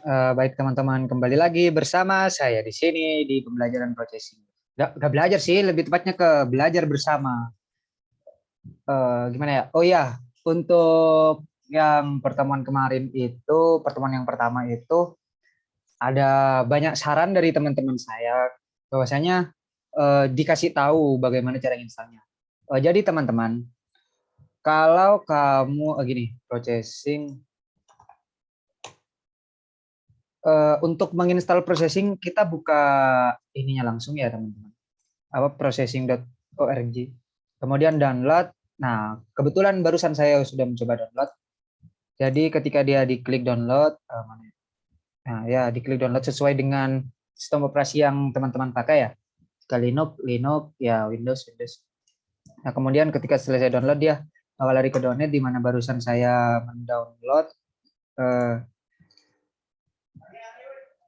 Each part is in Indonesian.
Baik teman-teman, kembali lagi bersama saya di sini di pembelajaran processing. Nggak belajar sih, lebih tepatnya ke belajar bersama. Gimana ya? Oh ya, untuk yang pertemuan kemarin itu, pertemuan yang pertama itu ada banyak saran dari teman-teman saya bahwasanya dikasih tahu bagaimana cara installnya. Jadi teman-teman, kalau kamu gini, processing untuk menginstal processing kita buka ininya langsung ya teman-teman. Apa processing.org. Kemudian download. Nah, kebetulan barusan saya sudah mencoba download. Jadi ketika dia diklik download, nah ya diklik download sesuai dengan sistem operasi yang teman-teman pakai ya. Jika Linux, ya Windows. Nah, kemudian ketika selesai download dia lari ke download di mana barusan saya mendownload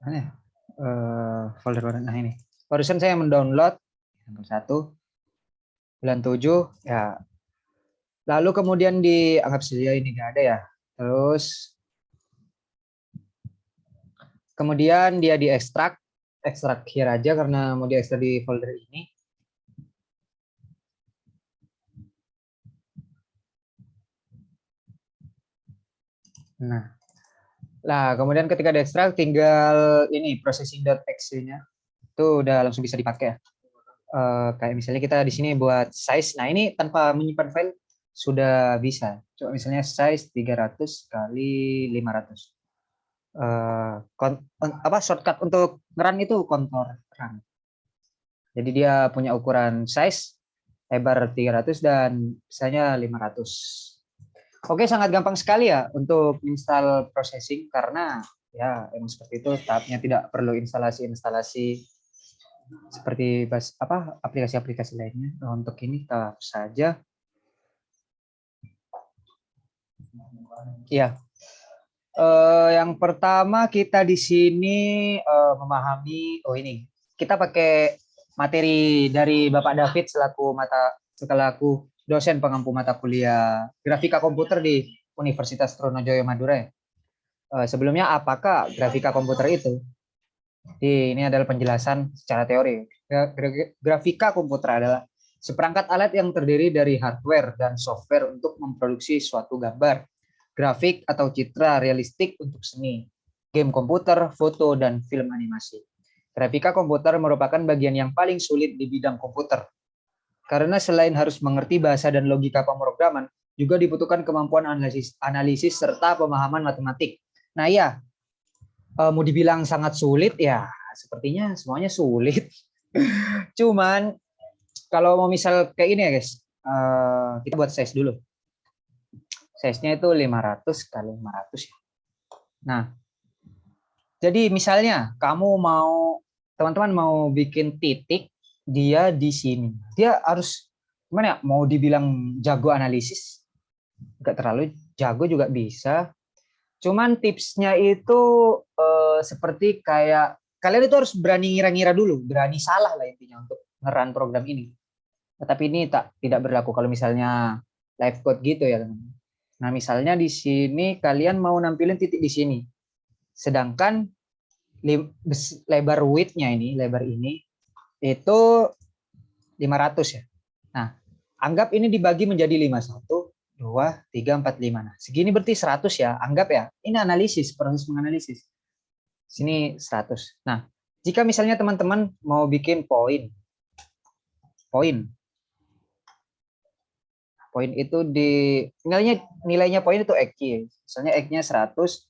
mana ya? Folder mana? Nah ini. Barusan saya mendownload yang satu bulan 7 ya. Lalu kemudian dianggap saja ini nggak ada ya. Terus kemudian dia diekstrak here aja karena mau diekstrak di folder ini. Nah, kemudian ketika diekstrak tinggal ini processing.exe-nya itu udah langsung bisa dipakai ya. Kayak misalnya kita di sini buat size. Nah, ini tanpa menyimpan file sudah bisa. Coba misalnya size 300 kali 500. Apa shortcut untuk ngeran itu kontor run. Jadi dia punya ukuran size lebar 300 dan misalnya 500. Oke, sangat gampang sekali ya untuk install processing karena ya emang seperti itu tahapnya, tidak perlu instalasi seperti aplikasi-aplikasi lainnya. Untuk ini tahap saja. Ya. Yang pertama kita di sini memahami ini kita pakai materi dari Bapak David selaku dosen pengampu mata kuliah grafika komputer di Universitas Trunojoyo Madura. Sebelumnya apakah grafika komputer itu? Ini adalah penjelasan secara teori. Grafika komputer adalah seperangkat alat yang terdiri dari hardware dan software untuk memproduksi suatu gambar, grafik atau citra realistik untuk seni, game komputer, foto, dan film animasi. Grafika komputer merupakan bagian yang paling sulit di bidang komputer. Karena selain harus mengerti bahasa dan logika pemrograman, juga dibutuhkan kemampuan analisis serta pemahaman matematik. Nah ya, mau dibilang sangat sulit ya, sepertinya semuanya sulit. Cuman kalau mau misal kayak ini ya guys, kita buat size dulu. Size-nya itu 500 kali 500 ya. Nah, jadi misalnya teman-teman mau bikin titik, dia di sini. Dia harus gimana ya? Mau dibilang jago analisis, nggak terlalu jago juga bisa. Cuman tipsnya itu seperti kayak kalian itu harus berani ngira-ngira dulu, berani salah lah intinya untuk ngeran program ini. Tetapi ini tidak berlaku kalau misalnya live code gitu ya teman. Nah misalnya di sini kalian mau nampilin titik di sini, sedangkan lebar lebar ini itu 500 ya. Nah anggap ini dibagi menjadi 51, 2, 3, 4, 5. Nah segini berarti 100 ya, anggap ya. Ini analisis, proses menganalisis. Sini 100. Nah jika misalnya teman-teman mau bikin poin itu nilainya poin itu X. Misalnya X-nya 100,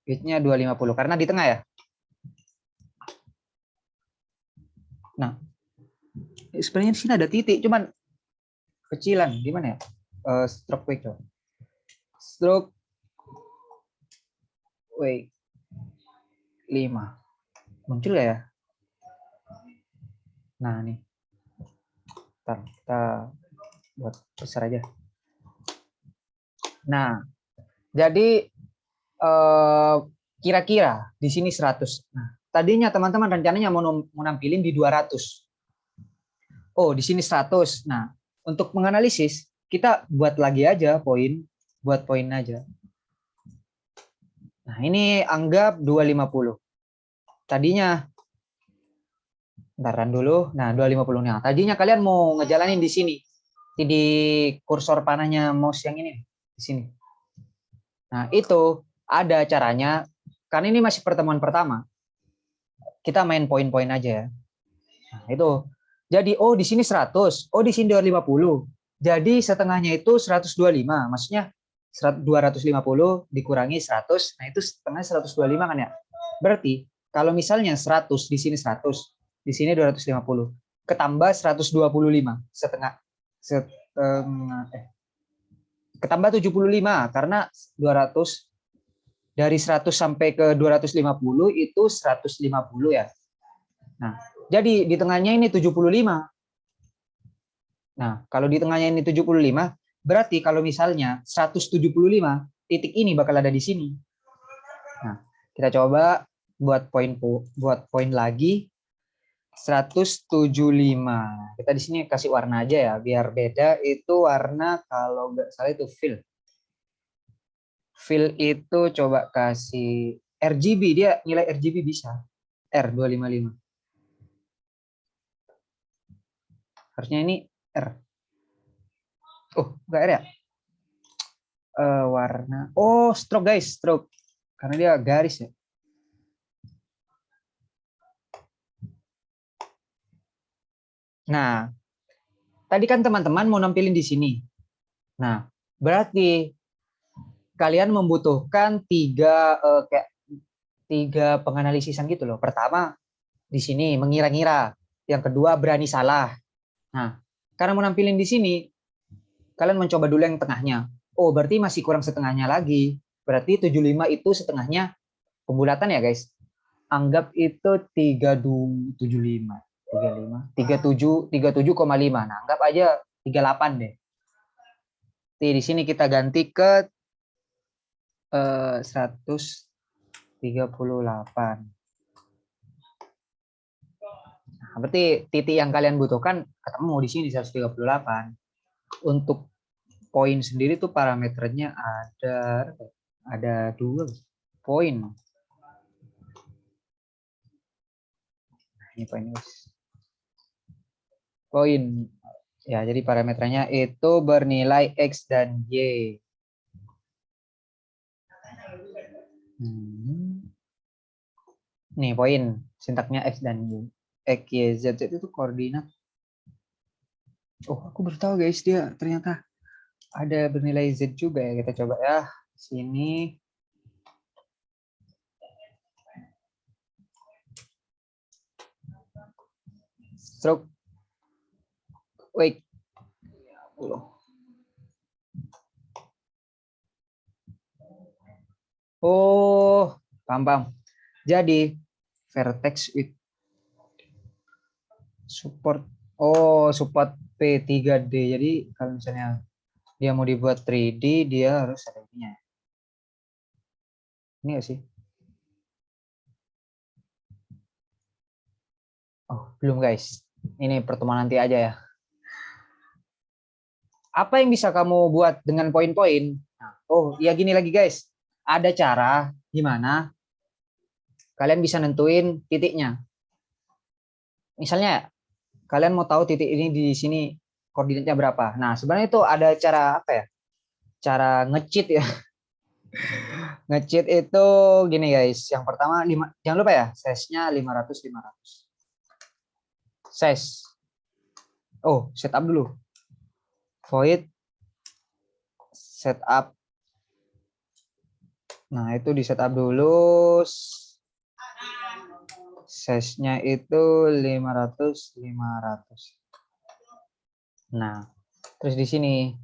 Y-nya 250 karena di tengah ya. Nah, sebenarnya di sini ada titik, cuman kecilan gimana ya? Stroke weight. Stroke weight 5. Muncul ya? Nah, nih. Kita buat besar aja. Nah, jadi kira-kira di sini 100. Nah, tadinya teman-teman rencananya mau nampilin di 200. Oh, di sini 100. Nah, untuk menganalisis, kita buat lagi aja buat poin aja. Nah, ini anggap 250. Tadinya, ntaran dulu. Nah, 250. Nah, tadinya kalian mau ngejalanin di sini. Di kursor panahnya mouse yang ini. Di sini. Nah, itu ada caranya. Karena ini masih pertemuan pertama. Kita main poin-poin aja ya. Nah, itu. Jadi, oh di sini 100. Oh di sini 250. Jadi setengahnya itu 125. Maksudnya 250 dikurangi 100. Nah, itu setengah 125 kan ya. Berarti kalau misalnya 100 di sini 100, di sini 250, ketambah 125 setengah ketambah 75 karena 200 dari 100 sampai ke 250 itu 150 ya. Nah, jadi di tengahnya ini 75. Nah, kalau di tengahnya ini 75, berarti kalau misalnya 175, titik ini bakal ada di sini. Nah, kita coba buat poin lagi 175. Kita di sini kasih warna aja ya, biar beda. Itu warna kalau nggak salah itu fill. Fill itu coba kasih RGB, dia nilai RGB bisa. R255. Harusnya ini R. Oh, enggak R ya? Warna. Oh, stroke guys, stroke. Karena dia garis ya. Nah, tadi kan teman-teman mau nampilin di sini. Nah, berarti kalian membutuhkan tiga penganalisisan gitu loh. Pertama, di sini mengira-ngira. Yang kedua, berani salah. Nah, karena mau nampilin di sini, kalian mencoba dulu yang tengahnya. Oh, berarti masih kurang setengahnya lagi. Berarti 75 itu setengahnya pembulatan ya, guys. Anggap itu 3275. 37,5. Nah, anggap aja 38 deh. Di sini kita ganti ke 138. Nah, berarti titik yang kalian butuhkan ketemu di sini 138. Untuk poin sendiri tuh parameternya ada 2 poin. Nah, ini poin. Ya, jadi parameternya itu bernilai X dan Y. Nih poin sintaknya X dan Y. X, Y, Z itu koordinat. Oh, aku baru tahu guys, dia ternyata ada bernilai Z juga ya. Kita coba ya. Sini. Stroke. Wait. Oh, paham. Jadi, vertex with support. Oh, support P3D. Jadi, kalau misalnya dia mau dibuat 3D, dia harus ada ininya. Ini nggak sih? Oh, belum guys. Ini pertemuan nanti aja ya. Apa yang bisa kamu buat dengan poin-poin? Nah, oh, ya gini lagi guys. Ada cara gimana kalian bisa nentuin titiknya. Misalnya kalian mau tahu titik ini di sini koordinatnya berapa. Nah, sebenarnya itu ada cara apa ya? Cara nge-cheat ya. Nge-cheat itu gini guys. Yang pertama jangan lupa ya, size-nya 500 500. Size. Oh, setup dulu. Void setup. Nah, itu di setup dulu. Size-nya itu 500 500. Nah, terus di sini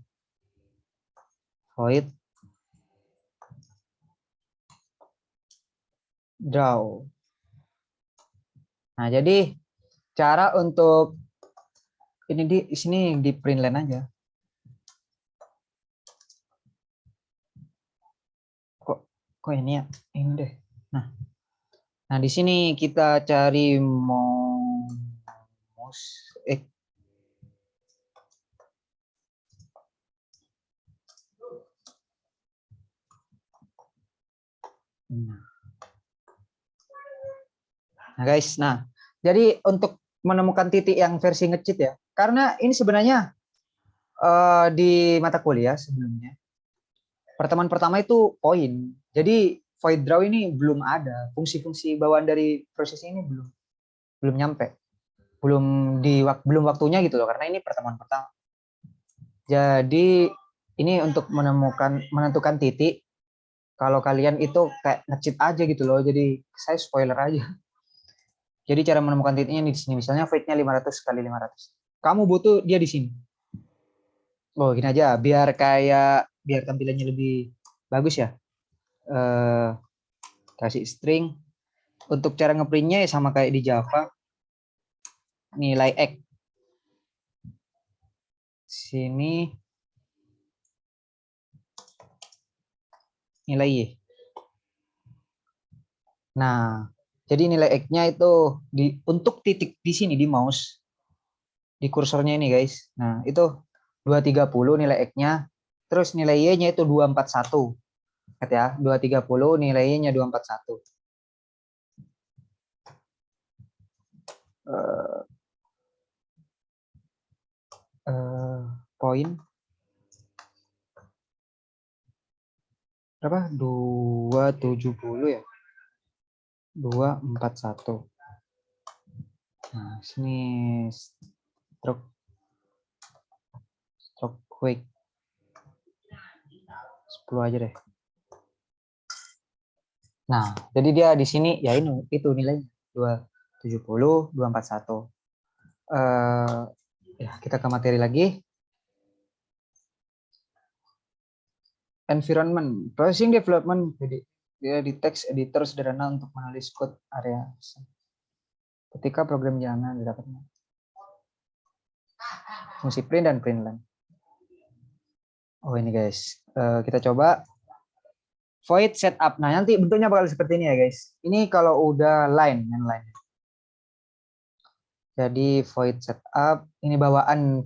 void draw. Nah, jadi cara untuk ini di sini di print line aja. Kok ini ya? Ini deh. Nah, di sini kita cari mouse Nah guys, jadi untuk menemukan titik yang versi nge-cheat ya, karena ini sebenarnya di mata kuliah sebelumnya pertemuan pertama itu poin. Jadi void draw ini belum ada, fungsi-fungsi bawaan dari proses ini belum nyampe, belum waktunya gitu loh, karena ini pertemuan pertama. Jadi ini untuk menentukan titik. Kalau kalian itu kayak nge-cheat aja gitu loh, jadi saya spoiler aja. Jadi cara menemukan titiknya di sini, misalnya void-nya 500 kali 500. Kamu butuh dia di sini. Oh, gini aja, biar tampilannya lebih bagus ya. Eh, Kasih string. Untuk cara ngeprintnya ya sama kayak di Java. Nilai X. Sini nilai Y. Nah, jadi nilai X-nya itu untuk titik di sini di mouse, di kursornya ini guys. Nah, itu 230 nilai X-nya. Terus nilai Y-nya itu 241. Ingat ya, 230 nilai Y-nya 241. Poin berapa? 270 ya. 241. Nah, sini stroke quick 10 aja deh. Nah, jadi dia di sini ya ini itu nilainya 270 241. Ya, kita ke materi lagi. Environment, processing development. Jadi dia di text editor sederhana untuk menulis code area. Ketika program jangan didapatnya. Fungsi print dan println. Oh ini guys, kita coba void setup. Nah nanti bentuknya bakal seperti ini ya guys. Ini kalau udah line. Jadi void setup, ini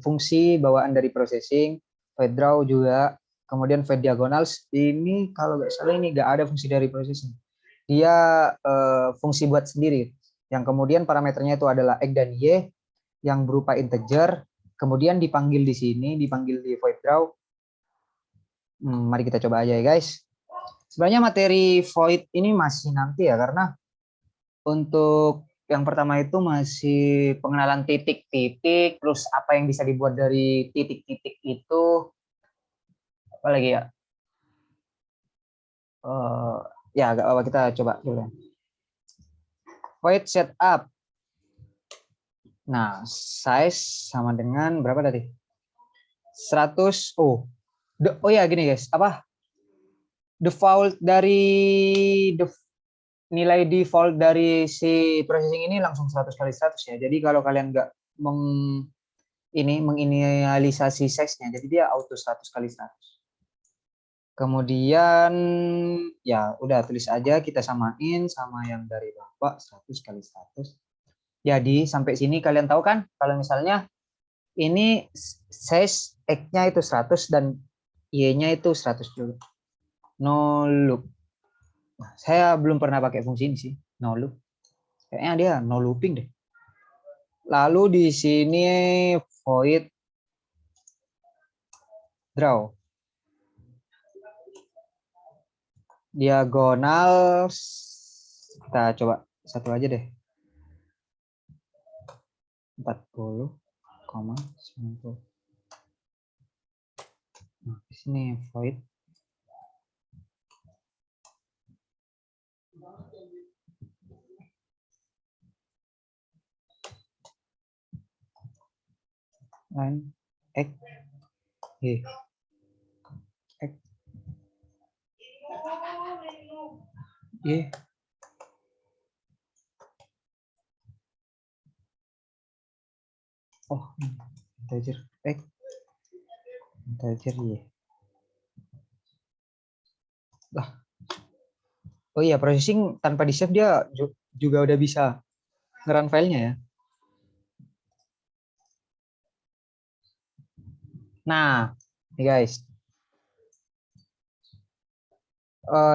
fungsi bawaan dari processing, void draw juga, kemudian void diagonals, ini kalau nggak salah ini nggak ada fungsi dari processing. Dia fungsi buat sendiri, yang kemudian parameternya itu adalah X dan Y, yang berupa integer, kemudian dipanggil di sini, dipanggil di void draw. Mari kita coba aja ya guys. Sebenarnya materi void ini masih nanti ya, karena untuk yang pertama itu masih pengenalan titik-titik, terus apa yang bisa dibuat dari titik-titik itu, apa lagi ya? Ya, agak apa kita coba dulu. Void setup. Nah, size sama dengan berapa tadi? 100. Oh ya gini guys, apa? Default dari nilai default dari si processing ini langsung 100 kali 100 ya. Jadi kalau kalian nggak menginisialisasi size-nya, jadi dia auto 100 kali 100. Kemudian ya udah tulis aja, kita samain sama yang dari Bapak 100 kali 100. Jadi sampai sini kalian tahu kan kalau misalnya ini size X-nya itu 100 dan Y-nya itu 100 juga. No loop. Nah, saya belum pernah pakai fungsi ini sih, no loop. Kayaknya dia no looping deh. Lalu di sini void draw. Diagonal kita coba satu aja deh. 40,90. Nah, di sini void line X Y X Y. Oh, integer X integer Y. Lah. Oh iya, processing tanpa di save dia juga udah bisa ngeran filenya ya. Nah, nih guys.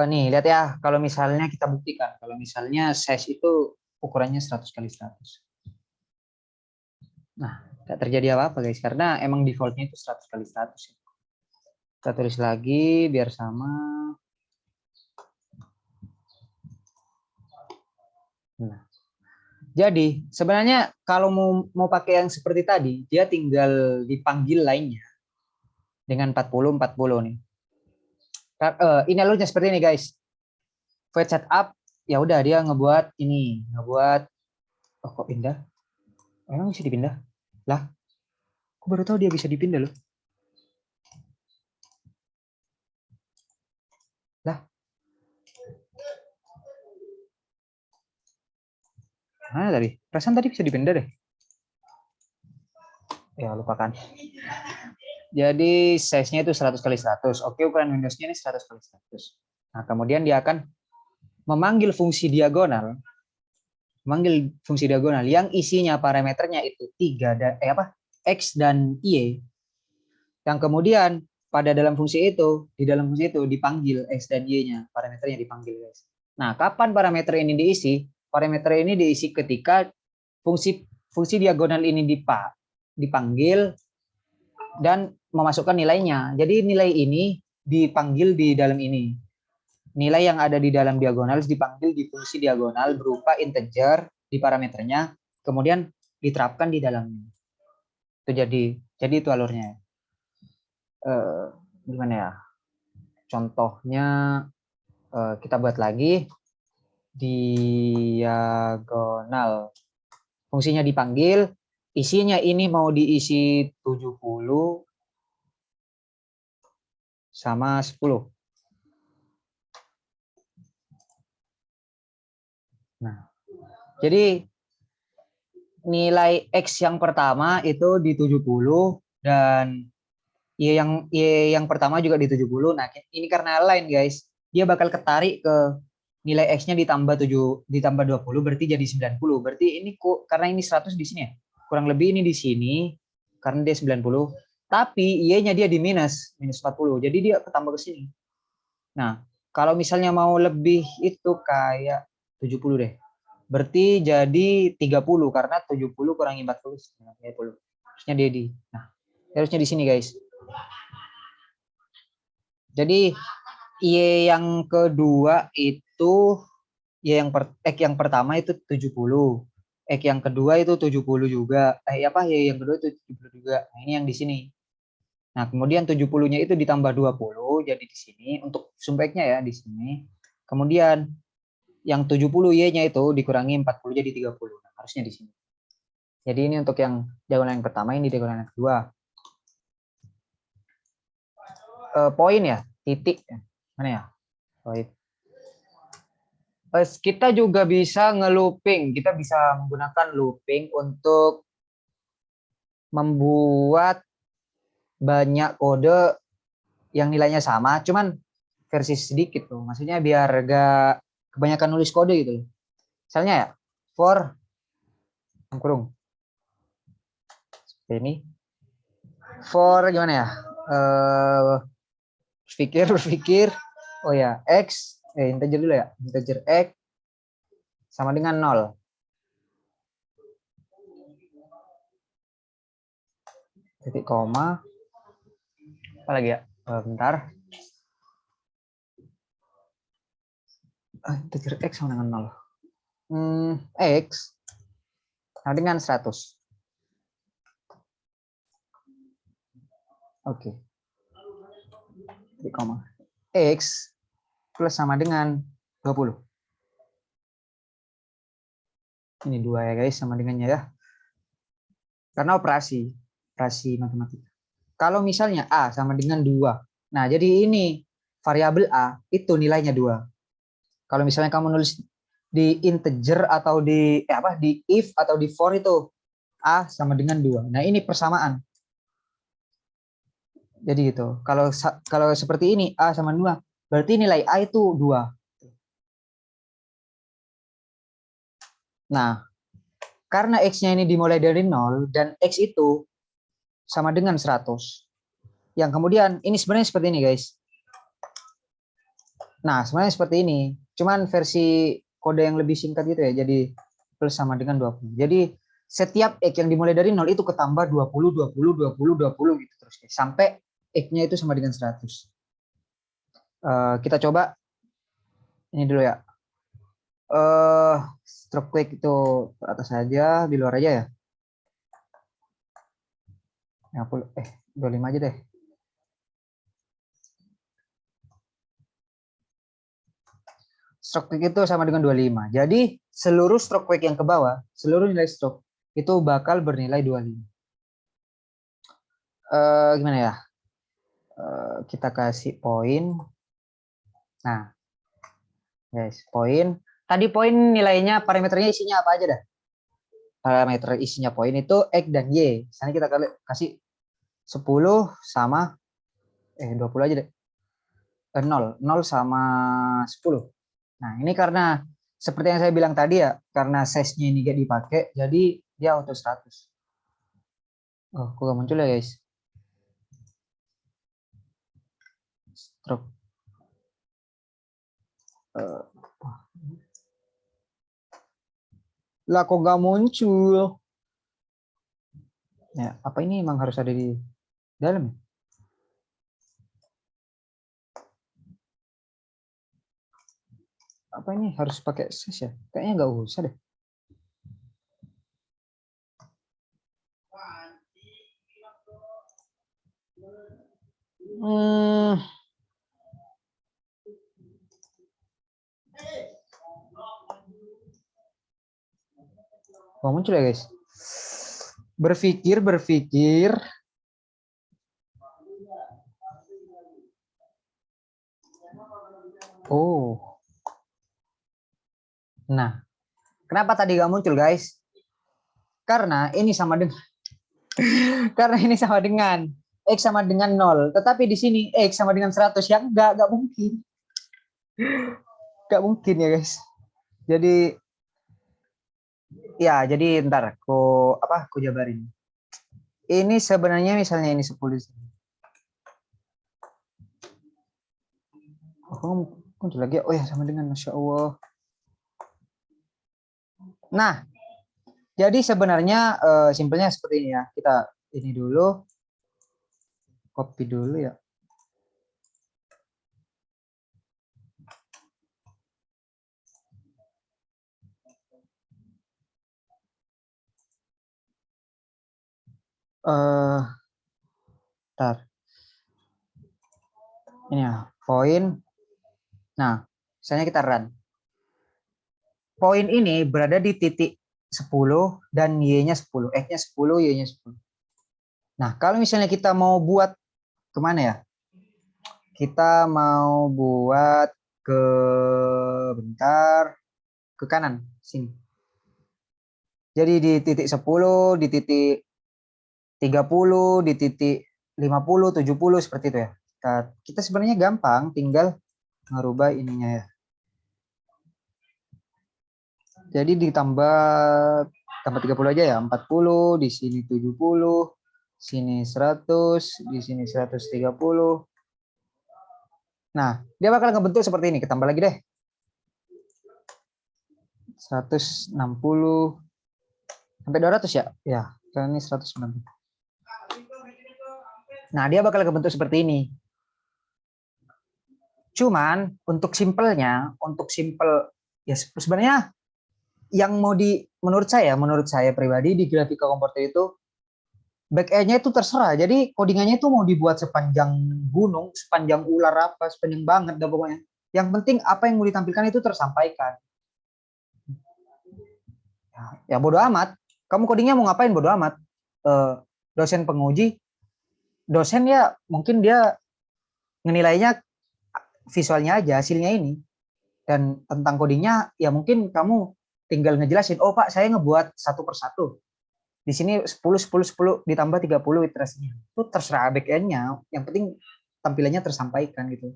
Nih, lihat ya. Kalau misalnya kita buktikan. Kalau misalnya size itu ukurannya 100 kali 100. Nah, nggak terjadi apa-apa guys. Karena emang defaultnya itu 100 kali 100. Kita tulis lagi biar sama. Nah, jadi sebenarnya kalau mau pakai yang seperti tadi, dia tinggal dipanggil lainnya dengan 40 nih. Ini alurnya seperti ini guys. Void setup, ya udah dia ngebuat oh kok pindah? Emang bisa dipindah? Lah, aku baru tahu dia bisa dipindah loh. Lah, mana tadi? Perasaan tadi bisa dipindah deh. Ya lupakan. Jadi size-nya itu 100 kali 100. Oke, ukuran Windows-nya ini 100 kali 100. Nah, kemudian dia akan memanggil fungsi diagonal yang isinya parameternya itu 3 X dan Y. Yang kemudian di dalam fungsi itu dipanggil X dan Y-nya, parameternya dipanggil guys. Nah, kapan parameter ini diisi? Parameter ini diisi ketika fungsi diagonal ini dipanggil dan memasukkan nilainya. Jadi nilai ini dipanggil di dalam ini. Nilai yang ada di dalam diagonal dipanggil di fungsi diagonal berupa integer di parameternya, kemudian diterapkan di dalamnya. Itu jadi itu alurnya. Gimana ya? Contohnya kita buat lagi diagonal. Fungsinya dipanggil, isinya ini mau diisi 70 sama 10. Nah, jadi nilai X yang pertama itu di 70 dan Y yang pertama juga di 70. Nah, ini karena line guys. Dia bakal ketarik ke nilai X-nya ditambah 20 berarti jadi 90. Berarti ini kok karena ini 100 di sini ya. Kurang lebih ini di sini karena dia 90. Tapi Y-nya dia di minus 40. Jadi dia ketambah ke sini. Nah, kalau misalnya mau lebih itu kayak 70 deh. Berarti jadi 30 karena 70 kurangi 40 90. Harusnya dia di. Nah, harusnya di sini guys. Jadi Y yang kedua itu X yang pertama itu 70. X yang kedua itu 70 juga. Y yang kedua itu 70 juga. Nah, ini yang di sini. Nah, kemudian 70-nya itu ditambah 20 jadi di sini untuk sumber X-nya ya di sini. Kemudian yang 70 Y-nya itu dikurangi 40 jadi 30. Nah, harusnya di sini. Jadi ini untuk yang diagonal yang pertama, ini diagonal yang kedua. Poin ya, titik. Mana ya? Poin. Kita juga bisa nge-looping. Kita bisa menggunakan looping untuk membuat banyak kode yang nilainya sama, cuman versi sedikit tuh. Maksudnya biar gak kebanyakan nulis kode gitu. Misalnya ya, for kurung. Ini. For gimana ya? Berpikir. Oh ya, X, integer dulu ya. Integer X sama dengan 0. Titik koma. Apa lagi ya? Bentar. Integer X sama dengan 0. X sama dengan 100. Oke. Titik koma. X plus sama dengan 20. Ini 2 ya guys, sama dengannya ya. Karena operasi matematika. Kalau misalnya A sama dengan 2. Nah, jadi ini variabel A itu nilainya 2. Kalau misalnya kamu nulis di integer atau di if atau di for itu A sama dengan 2. Nah, ini persamaan. Jadi gitu. Kalau seperti ini A sama 2, berarti nilai A itu 2. Nah, karena X-nya ini dimulai dari 0 dan X itu sama dengan 100. Yang kemudian ini sebenarnya seperti ini guys. Nah, sebenarnya seperti ini. Cuman versi kode yang lebih singkat gitu ya. Jadi plus sama dengan 20. Jadi setiap X yang dimulai dari 0 itu ketambah 20, 20, 20, 20 gitu terus. Sampai X-nya itu sama dengan 100. Kita coba ini dulu ya. Stroke quick itu ke atas saja, di luar aja ya. 25 aja deh. Stroke quick itu sama dengan 25. Jadi seluruh stroke quick yang ke bawah, seluruh nilai stroke itu bakal bernilai 25. Gimana ya? Kita kasih poin. Nah, guys, poin. Tadi poin nilainya, parameternya isinya apa aja dah? Parameter isinya poin itu X dan Y. Misalnya kita kasih 10 sama 20 aja deh. 0 sama 10. Nah, ini karena seperti yang saya bilang tadi ya, karena size-nya ini gak dipakai, jadi dia auto 100. Oh, kok gak muncul ya, guys? Stroke. Lah, kok gak muncul? Ya, apa ini emang harus ada di dalam? Apa ini harus pakai size ya? Kayaknya nggak usah deh. Oh, muncul ya guys. Berpikir. Oh. Nah, kenapa tadi nggak muncul guys? Karena ini sama dengan karena ini sama dengan X sama dengan 0. Tetapi di sini X sama dengan 100 yang nggak mungkin. Nggak mungkin ya guys. Jadi ya, jadi ntar aku jabarin. Ini sebenarnya misalnya ini 10. Oh, muncul lagi. Oh ya, sama dengan Masya Allah. Nah, jadi sebenarnya simpelnya seperti ini ya. Kita ini dulu. Copy dulu ya. Ntar. Ini ya, poin. Nah, misalnya kita run. Poin ini berada di titik 10 dan Y-nya 10. X-nya 10, Y-nya 10. Nah, kalau misalnya kita mau buat kemana ya? Kita mau buat ke bentar ke kanan sini. Jadi di titik 10, di titik 30, di titik 50, 70 seperti itu ya. Kita sebenarnya gampang, tinggal ngerubah ininya ya. Jadi tambah 30 aja ya, 40, di sini 70, sini 100, di sini 130. Nah, dia bakal ngebentuk seperti ini, ketambah lagi deh. 160 sampai 200 ya? Ya, karena ini 190. Nah, dia bakal kebentuk seperti ini. Cuman untuk simpelnya, ya sebenarnya yang menurut saya pribadi di grafika komputer itu back end-nya itu terserah. Jadi codingannya itu mau dibuat sepanjang gunung, sepanjang ular apa, sepanjang banget dah pokoknya. Yang penting apa yang mau ditampilkan itu tersampaikan. Ya bodo amat. Kamu codingnya mau ngapain bodo amat. Dosen penguji, dosen ya mungkin dia ngenilainya visualnya aja, hasilnya ini. Dan tentang codingnya ya mungkin kamu tinggal ngejelasin, oh Pak saya ngebuat satu persatu. Di sini 10, 10, 10 ditambah 30 iterasinya. Itu terserah back end-nya, yang penting tampilannya tersampaikan gitu.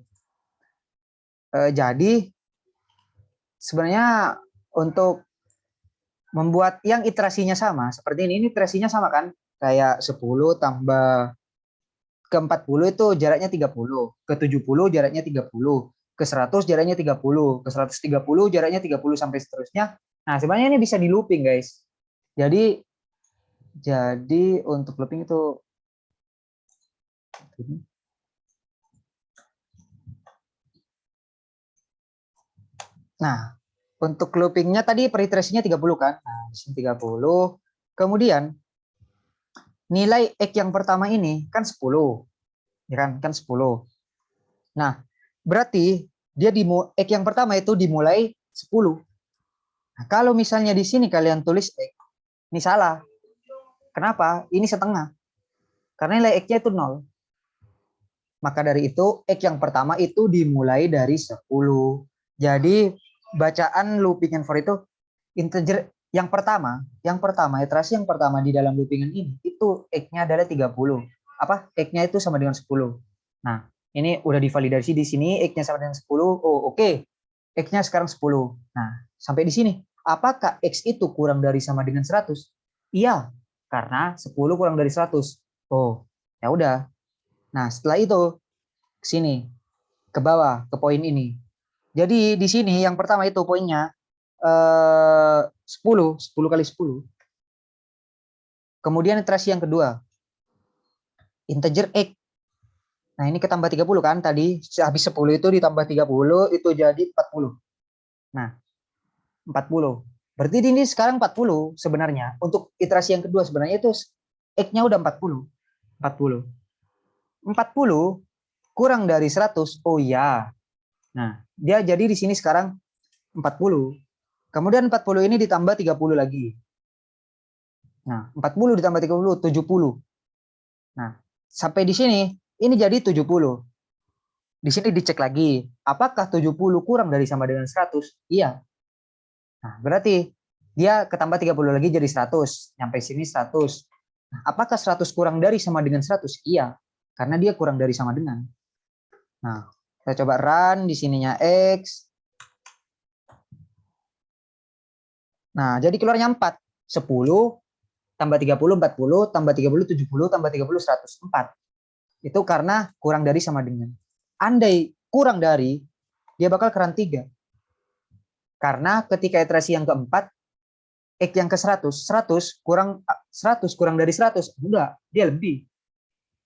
Jadi sebenarnya untuk membuat yang iterasinya sama, seperti ini iterasinya sama kan? Kayak 10 tambah ke 40 itu jaraknya 30, ke 70 jaraknya 30, ke 100 jaraknya 30, ke 130 jaraknya 30 sampai seterusnya. Nah, sebenarnya ini bisa di looping, guys. Jadi untuk looping itu nah, untuk loopingnya tadi preiterasinya 30 kan? Nah, di sini 30. Kemudian nilai X yang pertama ini kan 10. Ya kan? Kan 10. Nah, berarti dia X yang pertama itu dimulai 10. Nah, kalau misalnya di sini kalian tulis X, ini salah. Kenapa? Ini setengah. Karena nilai X-nya itu 0. Maka dari itu, X yang pertama itu dimulai dari 10. Jadi, bacaan loopingan for itu integer yang pertama, iterasi yang pertama di dalam loopingan ini, itu X-nya adalah 30. X-nya itu sama dengan 10. Nah, ini udah divalidasi di sini, X-nya sama dengan 10. Oh, oke. X-nya sekarang 10. Nah, sampai di sini. Apakah X itu kurang dari sama dengan 100? Iya, karena 10 kurang dari 100. Oh, ya udah. Nah, setelah itu ke sini, ke bawah, ke poin ini. Jadi di sini yang pertama itu poinnya 10 kali 10. Kemudian iterasi yang kedua, integer X. Nah, ini ketambah 30 kan tadi, habis 10 itu ditambah 30 itu jadi 40. Nah, 40. Berarti ini sekarang 40 sebenarnya. Untuk iterasi yang kedua sebenarnya itu X-nya udah 40. 40. 40 kurang dari 100. Oh iya. Nah, dia jadi di sini sekarang 40. Kemudian 40 ini ditambah 30 lagi. Nah, 40 ditambah 30, 70. Nah, sampai di sini, ini jadi 70. Di sini dicek lagi, apakah 70 kurang dari sama dengan 100? Iya. Nah, berarti dia ketambah 30 lagi jadi 100. Sampai sini 100. Nah, apakah 100 kurang dari sama dengan 100? Iya. Karena dia kurang dari sama dengan. Nah, kita coba run di sininya X. Nah, jadi keluarnya 4. 10 tambah 30, 40, tambah 30, 70, tambah 30, 104. Itu karena kurang dari sama dengan. Andai kurang dari, dia bakal keran 3. Karena ketika iterasi yang keempat, X yang ke 100, 100 kurang dari 100. Enggak, dia lebih.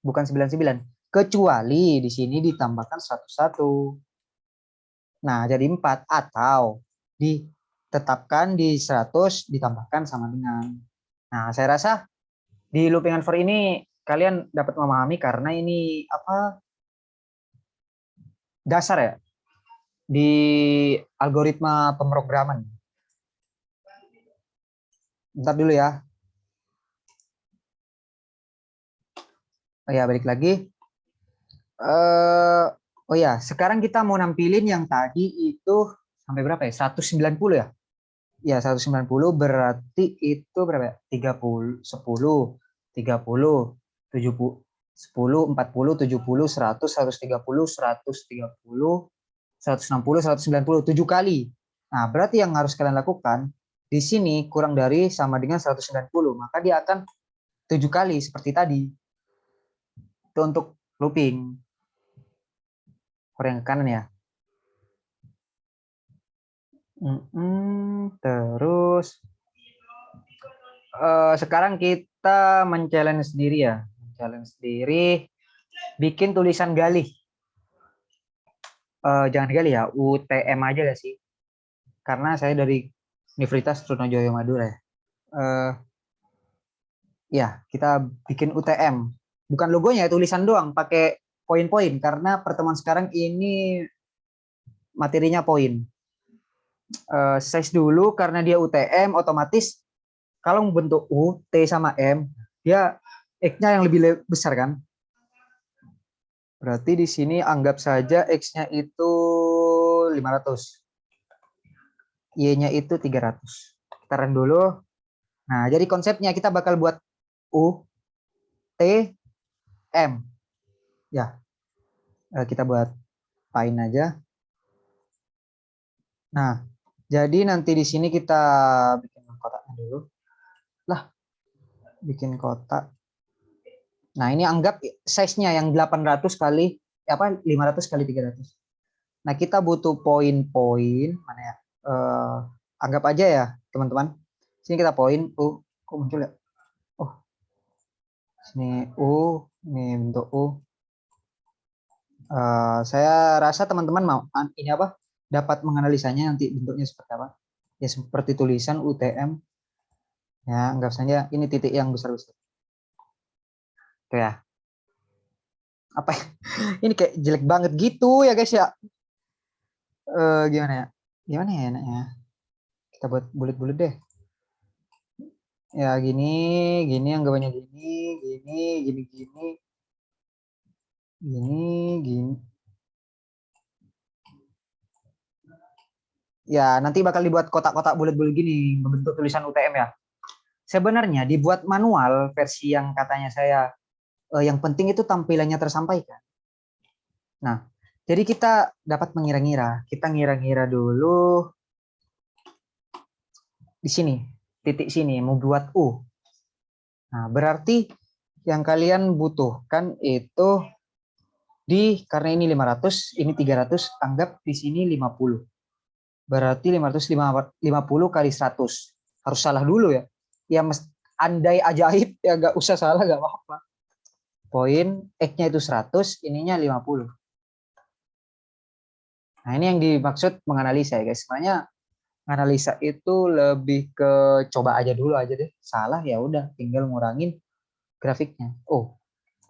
Bukan 99. Kecuali di sini ditambahkan 101. Nah, jadi 4. Atau ditetapkan di 100 ditambahkan sama dengan. Nah, saya rasa di looping for ini kalian dapat memahami karena ini dasar ya di algoritma pemrograman. Bentar dulu ya. Oh ya, balik lagi. Oh ya, sekarang kita mau nampilin yang tadi itu sampai berapa ya? 190 ya? Ya, 190 berarti itu berapa ya? 30, 10, 30, 70, 10, 40, 70, 100, 130, 130, 160, 190, 7 kali. Nah, berarti yang harus kalian lakukan di sini kurang dari sama dengan 190, maka dia akan 7 kali seperti tadi. Itu untuk looping. Yang ke kanan ya. Terus sekarang kita men-challenge sendiri ya. Men-challenge sendiri bikin tulisan galih. Jangan galih ya, UTM aja gak sih? Karena saya dari Universitas Trunojoyo Madura ya. Ya, kita bikin UTM. Bukan logonya, tulisan doang, pakai poin-poin. Karena pertemuan sekarang ini materinya poin. Size dulu, karena dia UTM, otomatis kalau membentuk U, T sama M, dia X-nya yang lebih besar kan? Berarti di sini anggap saja X-nya itu 500. Y-nya itu 300. Kita run dulu. Nah, jadi konsepnya kita bakal buat U, T, M. Ya, kita buat paint aja. Nah, jadi nanti di sini kita bikin kotaknya dulu. Lah, bikin kotak. Nah, ini anggap size-nya yang 800 kali 500 kali 300. Nah, kita butuh poin-poin mana ya? Anggap aja ya, teman-teman. Sini kita poin U. Kok muncul ya? Oh, sini U, ini bentuk U. Saya rasa teman-teman mau ini apa? Dapat menganalisanya nanti bentuknya seperti apa? Ya seperti tulisan UTM. Ya, anggap saja ini titik yang besar-besar. Oke ya. Apa ya? Ini kayak jelek banget gitu ya guys ya. Gimana ya? Gimana ya enaknya? Kita buat bulat-bulat deh. Ya gini, gini anggapannya gini, gini, gini, gini, gini, gini. Ya nanti bakal dibuat kotak-kotak bulat-bulat gini membentuk tulisan UTM ya. Sebenarnya dibuat manual versi yang katanya saya yang penting itu tampilannya tersampaikan. Nah, jadi kita dapat mengira-ngira. Kita ngira-ngira dulu di sini, titik sini mau buat U. Nah, berarti yang kalian butuhkan itu karena ini 500, ini 300, anggap di sini 50. Berarti 550 kali 100. Harus salah dulu ya. Ya andai ajaib ya gak usah salah gak apa-apa. Poin X-nya itu 100, ininya 50. Nah, ini yang dimaksud menganalisa ya guys. Sebenarnya analisa itu lebih ke coba aja dulu aja deh. Salah ya udah tinggal ngurangin grafiknya. Oh,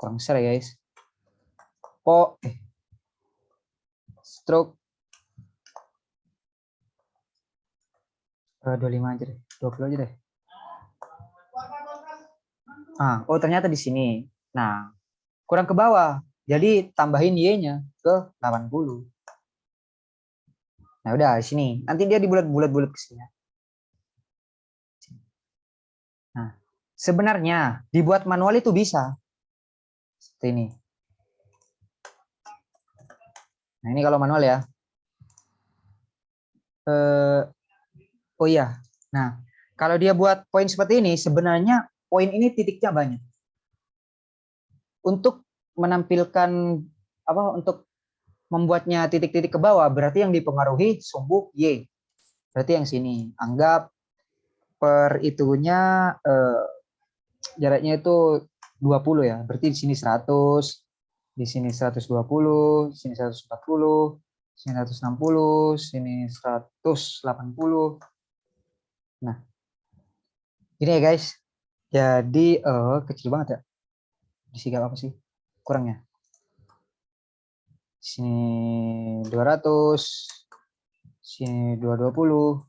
kurang besar ya guys. Stroke 25 aja deh. 20 aja deh. Oh ternyata di sini. Nah, kurang ke bawah. Jadi tambahin Y-nya ke 80. Nah, udah di sini. Nanti dia dibulat-bulat ke sini. Nah, sebenarnya dibuat manual itu bisa. Seperti ini. Nah, ini kalau manual ya. Oh iya. Nah, kalau dia buat poin seperti ini, sebenarnya poin ini titiknya banyak. Untuk menampilkan apa? Untuk membuatnya titik-titik ke bawah, berarti yang dipengaruhi sumbu Y. Berarti yang sini. Anggap per itunya jaraknya itu 20 ya. Berarti di sini 100, di sini 120, di sini 140, di sini 160, sini 180. Nah, ini ya guys. Jadi kecil banget ya. Di sini apa sih kurangnya? Di sini 200, sini 220.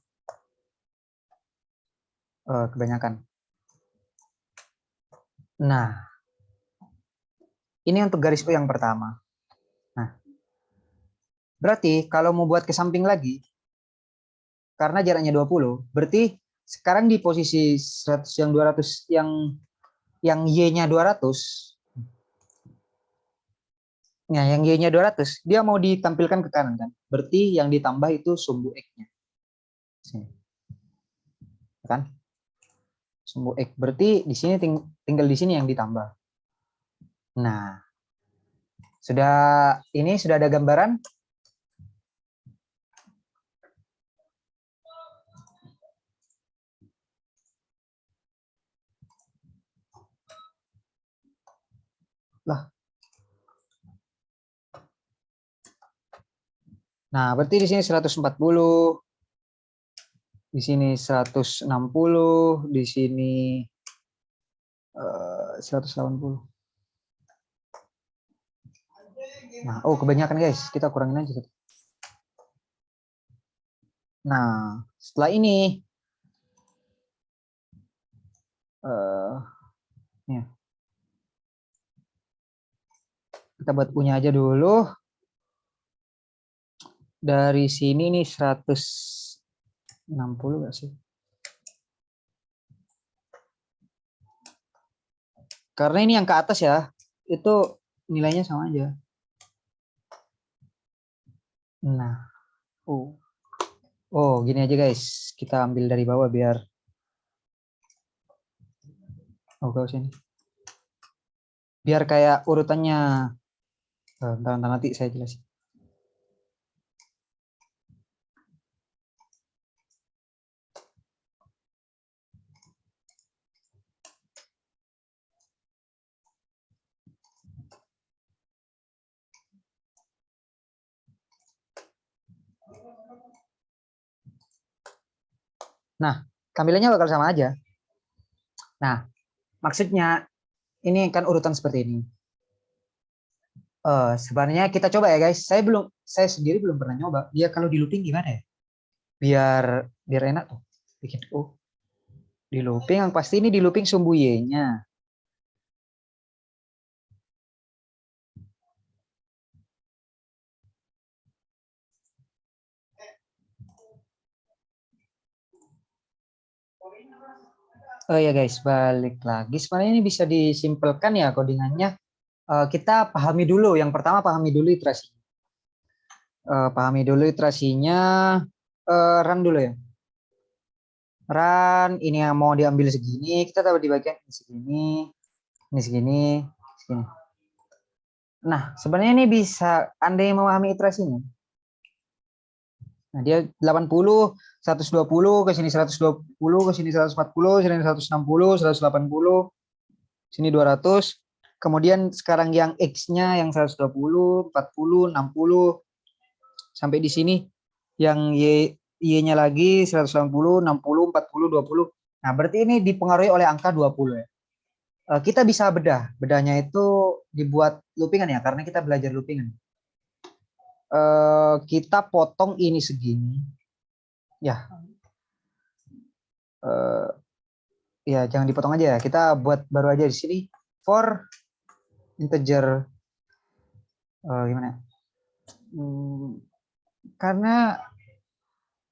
Kebanyakan. Nah, ini untuk garis U yang pertama. Nah, berarti kalau mau buat ke samping lagi, karena jaraknya 20, berarti sekarang di posisi 100 yang 200 yang Y-nya 200. Nah, yang Y-nya 200, dia mau ditampilkan ke kanan kan? Berarti yang ditambah itu sumbu X-nya. Sini. Kan? Sumbu X. Berarti di sini tinggal di sini yang ditambah. Nah, sudah ada gambaran. Lah. Nah, berarti di sini 140, di sini 160, di sini 180. Nah, kebanyakan guys, kita kurangin aja. Nah, setelah ini ya, kita buat punya aja dulu. Dari sini nih 160 nggak sih? Karena ini yang ke atas ya, itu nilainya sama aja. Nah, gini aja guys, kita ambil dari bawah biar gak usah ini. Biar kayak urutannya. Bentar, nanti saya jelasin. Nah, tampilannya bakal sama aja. Nah, maksudnya ini kan urutan seperti ini. Sebenarnya kita coba ya guys. Saya sendiri belum pernah nyoba. Dia kalau di looping gimana ya? Biar enak tuh. Bikin di looping yang pasti ini di looping sumbu Y-nya. Oh ya guys, balik lagi. Sebenarnya ini bisa disimpelkan ya codingannya. Kita pahami dulu. Yang pertama pahami dulu iterasi. Pahami dulu iterasinya. Run dulu ya. Run. Ini yang mau diambil segini. Kita taruh di bagian ini segini. Ini segini. Segini. Nah, sebenarnya ini bisa Anda yang memahami iterasinya. Nah, dia 80, 120, ke sini 120, ke sini 140, sini 160, 180, sini 200. Kemudian sekarang yang X-nya yang 120, 40, 60 sampai di sini yang Y-nya lagi 180, 60, 40, 20. Nah, berarti ini dipengaruhi oleh angka 20 ya. Kita bisa bedahnya itu dibuat loopingan ya, karena kita belajar loopingan. Kita potong ini segini ya, ya jangan dipotong aja ya, kita buat baru aja di sini for integer gimana, karena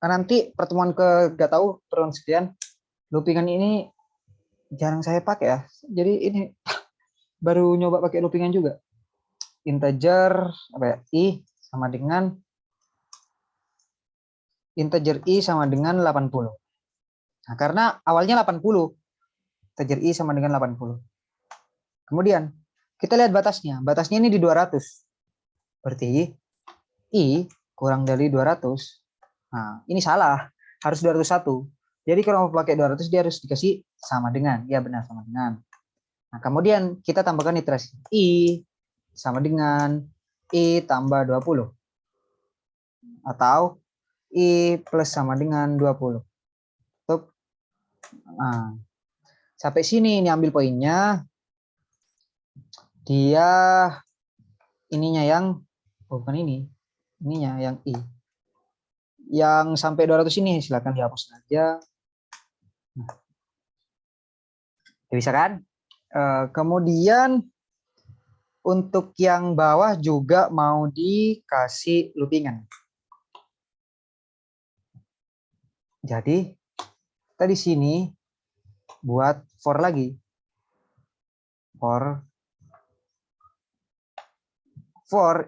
nanti pertemuan gak tahu pertemuan sekian loopingan ini jarang saya pakai ya, jadi ini baru nyoba pakai loopingan juga. Integer apa ya, integer i sama dengan 80. Nah, karena awalnya 80, integer i sama dengan 80. Kemudian kita lihat batasnya. Batasnya ini di 200. Berarti i kurang dari 200. Nah, ini salah. Harus 201. Jadi kalau mau pakai 200 dia harus dikasih sama dengan. Ya benar, sama dengan. Nah, kemudian kita tambahkan iterasi. I sama dengan i tambah 20. Atau i plus sama dengan 20. Nah, sampai sini ini ambil poinnya. Dia ininya yang bukan ini. Ininya yang i. Yang sampai 200 ini silakan dihapus saja. Nah, bisa kan? Kemudian untuk yang bawah juga mau dikasih loopingan. Jadi kita di sini buat for lagi. For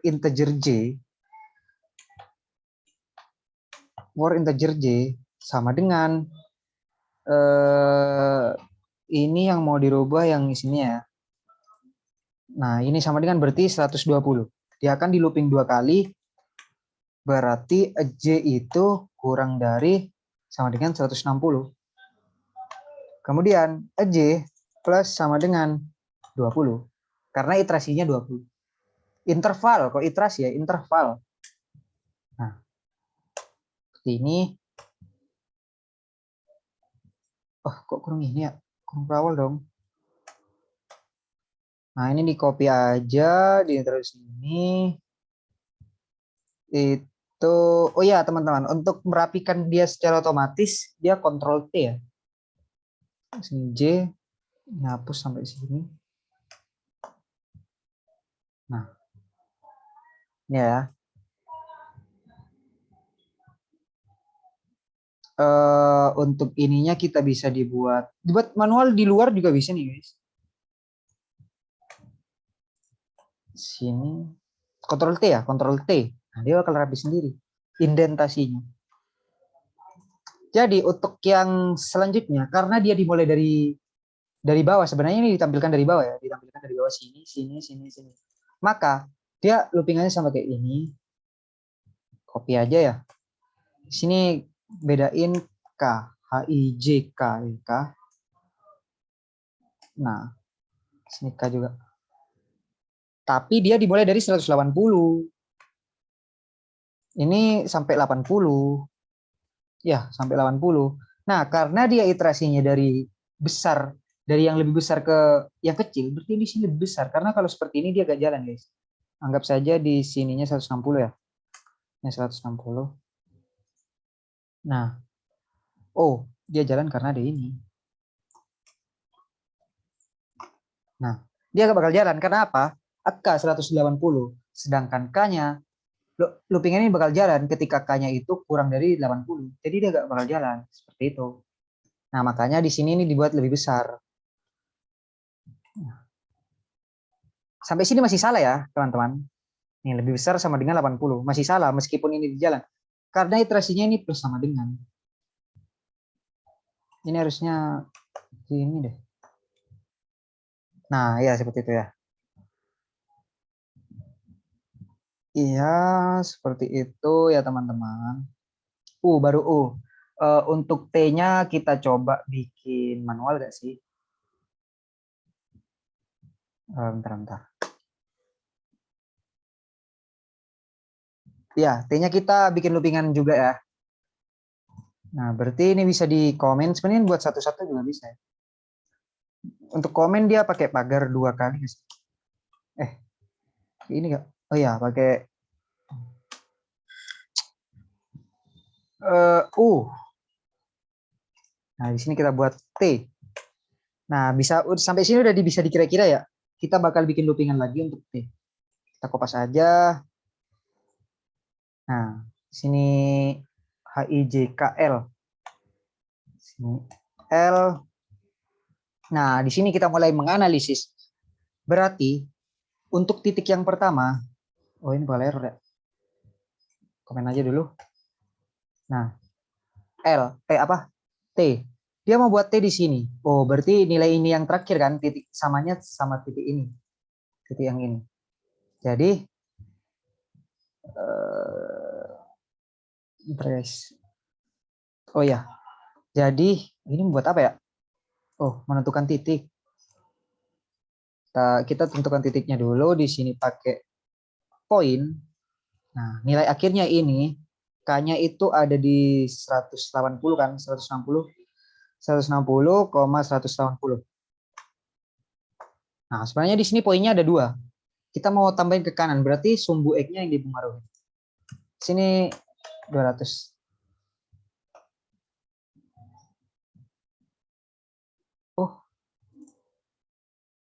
integer j. For integer j sama dengan ini yang mau dirubah yang isinya ya. Nah, ini sama dengan berarti 120. Dia akan di looping 2 kali. Berarti j itu kurang dari sama dengan 160. Kemudian j plus sama dengan 20. Karena iterasinya 20. Interval, kok iterasi ya, interval. Nah, seperti ini. Oh, kok kurang ini ya? Kurang berawal dong. Nah, ini di copy aja, ditaruh sini. Itu, oh ya teman-teman, untuk merapikan dia secara otomatis, dia Ctrl T ya. Sini J, hapus sampai sini. Nah, ya. Untuk ininya kita bisa dibuat manual di luar juga bisa nih guys. Sini Ctrl T ya, Ctrl T. Nah, dia bakal rapi sendiri indentasinya. Jadi untuk yang selanjutnya, karena dia dimulai dari bawah, sebenarnya ini ditampilkan dari bawah ya, ditampilkan dari bawah sini, sini, sini, sini. Maka dia loopingannya sama kayak ini. Copy aja ya. Sini bedain K, HIJK, K. Nah, sini K juga. Tapi dia dimulai dari 180. Ini sampai 80. Ya, sampai 80. Nah, karena dia iterasinya dari besar, dari yang lebih besar ke yang kecil, berarti di sini lebih besar. Karena kalau seperti ini dia gak jalan, guys. Anggap saja di sininya 160 ya. Ini 160. Nah, oh, dia jalan karena ada ini. Nah, dia gak bakal jalan karena apa? K 180, sedangkan K-nya looping ini bakal jalan ketika K-nya itu kurang dari 80. Jadi dia gak bakal jalan seperti itu. Nah, makanya di sini ini dibuat lebih besar. Sampai sini masih salah ya, teman-teman. Ini lebih besar sama dengan 80. Masih salah meskipun ini di jalan. Karena iterasinya ini plus sama dengan. Ini harusnya ini deh. Nah, ya seperti itu ya. Iya, seperti itu ya teman-teman. Baru untuk T-nya kita coba bikin manual gak sih? Bentar. Ya, T-nya kita bikin loopingan juga ya. Nah, berarti ini bisa di komen. Sebenarnya buat satu-satu juga bisa ya. Untuk komen dia pakai pagar 2 kali. Ini enggak? Oh iya, pakai Nah, di sini kita buat T. Nah, bisa sampai sini udah bisa dikira-kira ya. Kita bakal bikin loopingan lagi untuk T. Kita kopas aja. Nah, sini HIJKL. Sini L. Nah, di sini kita mulai menganalisis. Berarti untuk titik yang pertama, ini bakal error ya. Komen aja dulu. Nah, T. Dia mau buat T di sini. Berarti nilai ini yang terakhir kan, titik samanya sama titik ini. Titik yang ini. Jadi oh ya. Jadi ini buat apa ya? Menentukan titik. Kita tentukan titiknya dulu di sini pakai poin. Nah, nilai akhirnya ini K-nya itu ada di 180 kan, 160,180. Nah, sebenarnya di sini poinnya ada 2. Kita mau tambahin ke kanan, berarti sumbu X-nya yang dipengaruhi. Sini 200.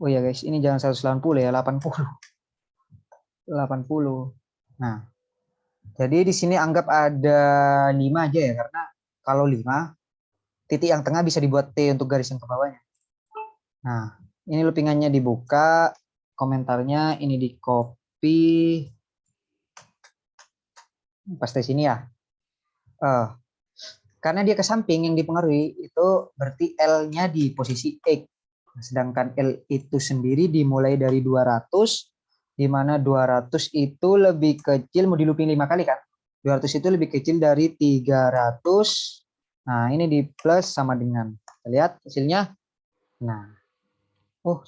Oh ya guys, ini jangan 180 ya, 80. 80. Nah, jadi di sini anggap ada 5 aja ya, karena kalau 5, titik yang tengah bisa dibuat T untuk garis yang ke bawahnya. Nah, ini loopingannya dibuka, komentarnya ini di copy, paste sini ya. Karena dia ke samping yang dipengaruhi, itu berarti L-nya di posisi X. Sedangkan L itu sendiri dimulai dari 200, di mana 200 itu lebih kecil, mau di looping 5 kali kan? 200 itu lebih kecil dari 300. Nah, ini di plus sama dengan. Kita lihat hasilnya. Nah,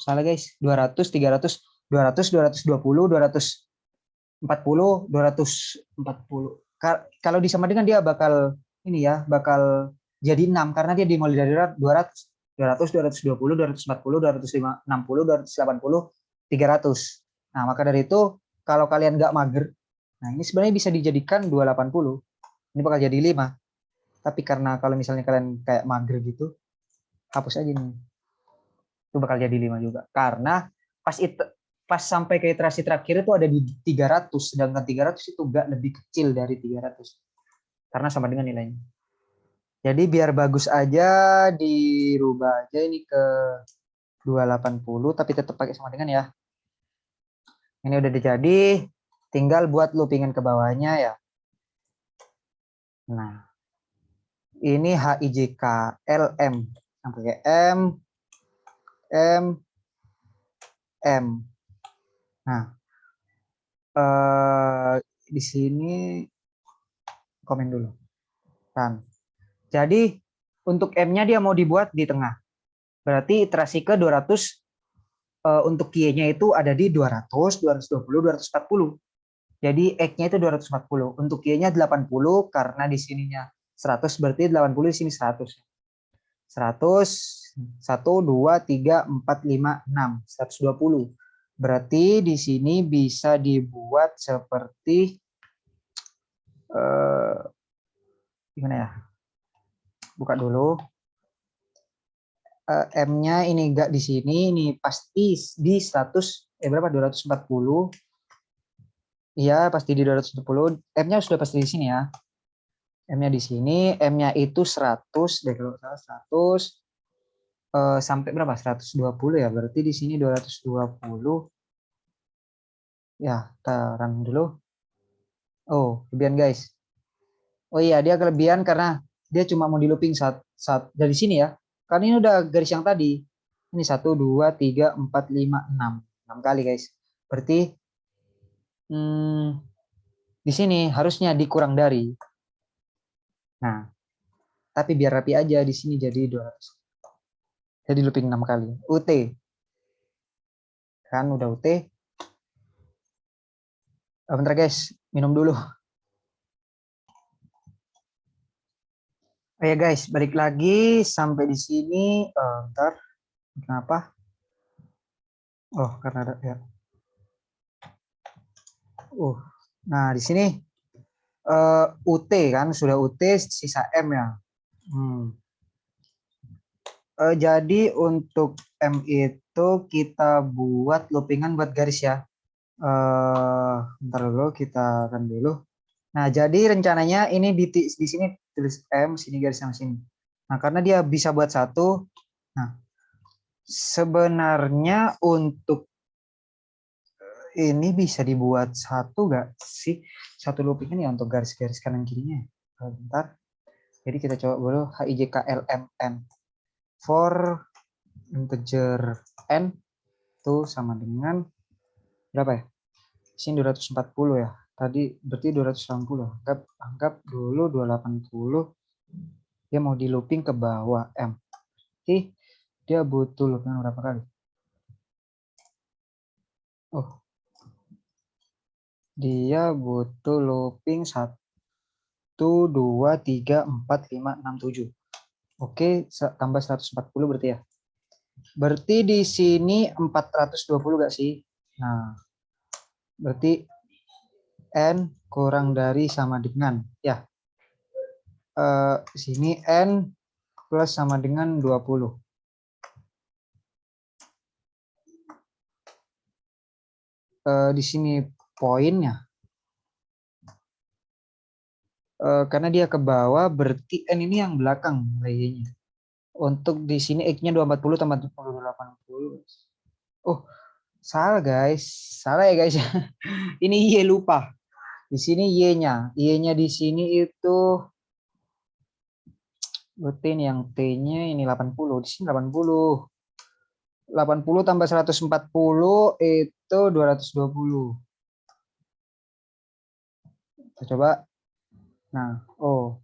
salah guys. 200, 300, 200, 220, 240, 240. Kalau disama dengan dia bakal ini ya, bakal jadi 6 karena dia dimulai dari 200. 200, 220, 240, 260, 280, 300. Nah, maka dari itu kalau kalian nggak mager, nah ini sebenarnya bisa dijadikan 280. Ini bakal jadi 5. Tapi karena kalau misalnya kalian kayak mager gitu, hapus aja nih. Itu bakal jadi 5 juga. Karena pas sampai ke iterasi terakhir itu ada di 300, sedangkan 300 itu nggak lebih kecil dari 300. Karena sama dengan nilainya. Jadi biar bagus aja dirubah aja ini ke 280 tapi tetap pakai sama dengan ya. Ini udah jadi, tinggal buat loopingan ke bawahnya ya. Nah, ini HIJK LM sampai M M. Nah, di sini komen dulu. Kan. Jadi untuk M-nya dia mau dibuat di tengah. Berarti iterasi ke 200 untuk Q-nya itu ada di 200, 220, 240. Jadi X-nya itu 240. Untuk Q-nya 80 karena di sininya 100 berarti 80 di sini 100. 100, 1, 2, 3, 4, 5, 6, 120. Berarti di sini bisa dibuat seperti gimana ya? Buka dulu. M-nya ini enggak di sini, ini pasti di 100, berapa? 240. Iya, pasti di 240. M-nya sudah pasti di sini ya. M-nya di sini, M-nya itu 100, deh kalau salah 100 sampai berapa? 120 ya. Berarti di sini 220. Ya, taruh dulu. Oh, kelebihan guys. Oh iya, dia kelebihan karena dia cuma mau di looping saat dari sini ya. Karena ini udah garis yang tadi. Ini 1, 2, 3, 4, 5, 6. 6 kali guys. Berarti di sini harusnya dikurang dari. Nah, tapi biar rapi aja di sini jadi 200. Jadi looping 6 kali. UT. Kan udah UT. Bentar guys, minum dulu. Oh ya guys, balik lagi sampai di sini. Bentar, kenapa? Oh, karena ada ya. Nah di sini UT kan sudah UT sisa M ya. Jadi untuk M itu kita buat loopingan buat garis ya. Bentar dulu kita akan dulu. Nah jadi rencananya ini di sini tulis M, sini garis sama sini. Nah karena dia bisa buat satu. Nah sebenarnya untuk ini bisa dibuat satu gak sih? Satu loopingan ya untuk garis-garis kanan kirinya. Bentar. Jadi kita coba dulu HIJKLMN for integer n itu sama dengan berapa ya? Sini 240 ya. Tadi berarti 280. Anggap dulu 280. Dia mau di looping ke bawah M. Jadi dia butuh looping berapa kali? Oh. Dia butuh looping 1, 2, 3, 4, 5, 6, 7. Oke, tambah 140 berarti ya. Berarti di sini 420 gak sih? Nah, berarti N kurang dari sama dengan ya. Sini N plus sama dengan 20. Di sini poinnya. Karena dia ke bawah berarti N ini yang belakang Y-nya. Untuk di sini X-nya 240 tambah 280. Oh, salah guys. Salah ya guys. Ini Y lupa. Di sini Y-nya. Y-nya di sini itu berarti ini yang T-nya ini 80. Di sini 80. 80 tambah 140 itu 220. Kita coba. Nah, oh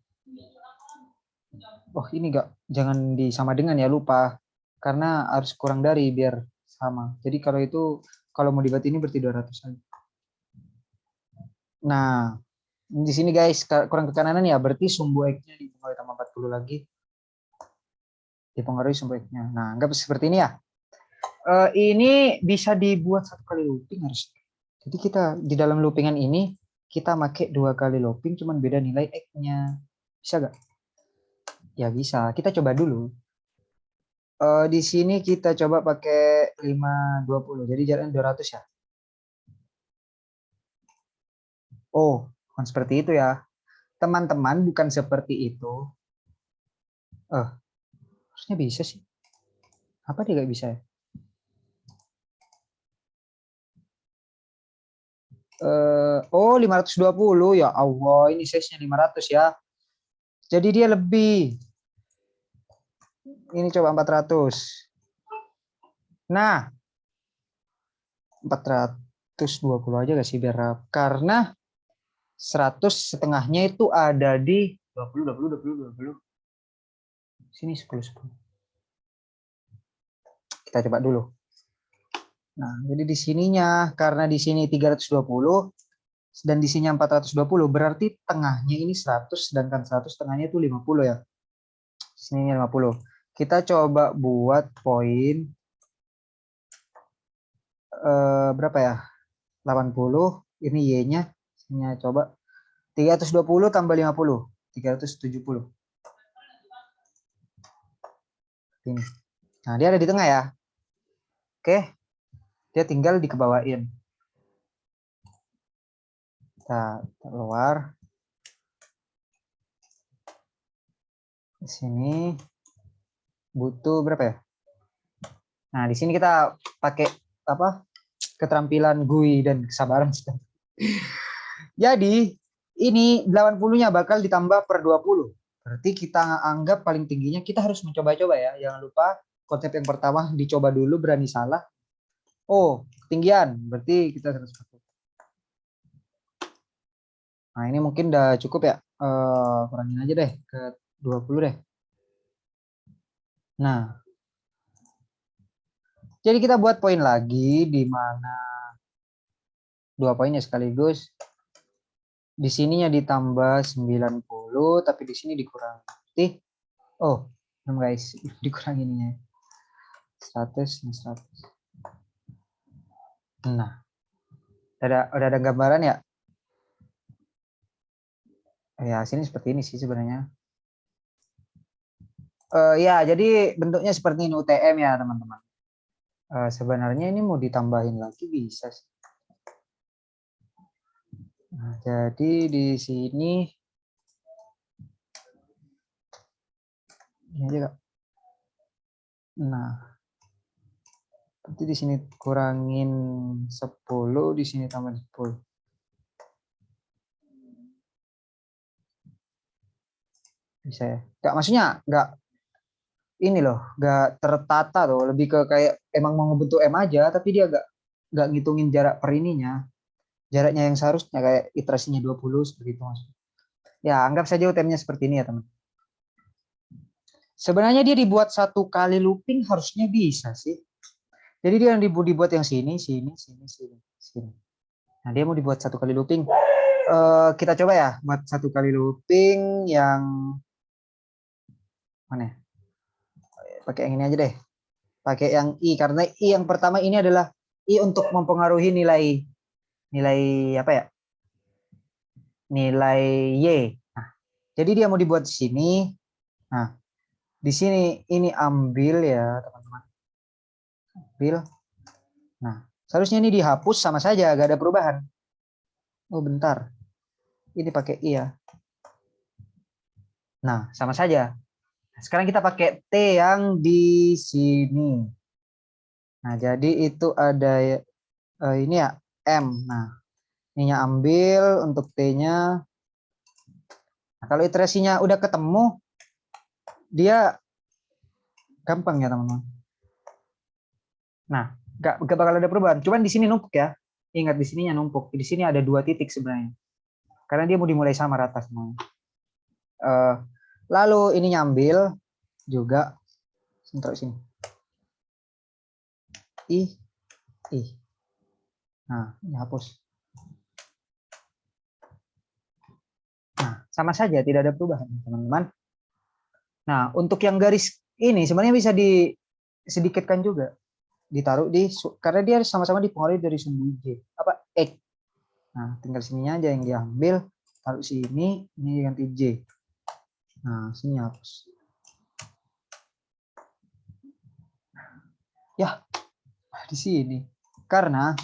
ini enggak, jangan disama dengan ya, lupa. Karena harus kurang dari biar sama. Jadi kalau itu, kalau mau dibuat ini berarti 200 aja. Nah, di sini guys, kurang ke kanan ya, berarti sumbu X-nya dipengaruhi tambah 40 lagi. Dipengaruhi sumbu X-nya. Nah, anggap seperti ini ya. Ini bisa dibuat satu kali looping harus. Jadi kita di dalam loopingan ini, kita pakai 2 kali looping, cuman beda nilai X-nya. Bisa gak? Ya bisa. Kita coba dulu. Di sini kita coba pakai 520. Jadi jaraknya 200 ya. Oh, bukan seperti itu ya. Teman-teman, bukan seperti itu. Harusnya bisa sih. Apa dia gak bisa ya? Oh, 520 ya Allah. Ini size-nya 500 ya. Jadi dia lebih. Ini coba 400. Nah, 420 aja gak sih biar karena 100 setengahnya itu ada di 20. Sini 10. Kita coba dulu. Nah, jadi di sininya karena di sini 320 dan di sini 420 berarti tengahnya ini 100 sedangkan 100 tengahnya itu 50 ya. Sini 50. Kita coba buat poin berapa ya? 80. Ini Y-nya. Ini coba 320 tambah 50. 370. Ini. Nah, dia ada di tengah ya. Oke. Dia tinggal dikebawain. Kita keluar. Di sini butuh berapa ya? Nah, di sini kita pakai apa? Keterampilan GUI dan kesabaran. Jadi, ini 80-nya bakal ditambah per 20. Berarti kita anggap paling tingginya kita harus mencoba-coba ya. Jangan lupa konsep yang pertama dicoba dulu, berani salah. Oh, ketinggian. Berarti kita harus pakai. Nah, ini mungkin udah cukup ya. Kurangin aja deh ke 20 deh. Nah, jadi kita buat poin lagi di mana 2 poinnya sekaligus. Di sininya ditambah 90, tapi di sini dikurangi. Oh, guys, dikurangi ininya. 100 dan 100. Nah, udah ada gambaran ya? Ya, sini seperti ini sih sebenarnya. Ya, jadi bentuknya seperti ini UTM ya, teman-teman. Sebenarnya ini mau ditambahin lagi bisa sih. Nah, jadi di sini ini aja, Kak. Nah, nanti di sini kurangin 10, di sini tambah 10. Bisa ya? Enggak, maksudnya enggak ini loh, enggak tertata loh, lebih ke kayak emang mau ngebentuk M aja, tapi dia enggak ngitungin jarak per ininya. Jaraknya yang seharusnya kayak iterasinya 20 seperti itu maksudnya. Ya, anggap saja UTM-nya seperti ini ya, teman. Sebenarnya dia dibuat 1 kali looping harusnya bisa sih. Jadi dia yang dibuat yang sini, sini, sini, sini, sini. Nah, dia mau dibuat 1 kali looping. Kita coba ya, buat 1 kali looping yang mana? Pakai yang ini aja deh. Pakai yang I, karena I yang pertama ini adalah I untuk mempengaruhi nilai apa ya? Nilai Y. Nah, jadi dia mau dibuat di sini. Nah, di sini ini ambil ya, teman-teman. Ambil. Nah, seharusnya ini dihapus sama saja, gak ada perubahan. Oh, bentar. Ini pakai I ya. Nah, sama saja. Sekarang kita pakai T yang di sini. Nah, jadi itu ada ini ya, M. Nah, ininya ambil untuk T-nya. Nah, kalau iterasinya udah ketemu, dia gampang ya, teman-teman. Nah, gak bakal ada perubahan. Cuman di sini numpuk ya. Ingat, di sininya numpuk. Di sini ada 2 titik sebenarnya. Karena dia mau dimulai sama rata semua. Lalu ini nyambil juga. Taruh sini. Ih. Nah, ini hapus. Nah, sama saja, tidak ada perubahan, teman-teman. Nah, untuk yang garis ini sebenarnya bisa disedikitkan juga. Ditaruh di, karena dia sama-sama dipengaruhi dari sumbu J. Apa? X. Nah, tinggal sininya aja yang diambil. Taruh sini, ini ganti J. Nah, sini hapus. Ya, di sini. Karena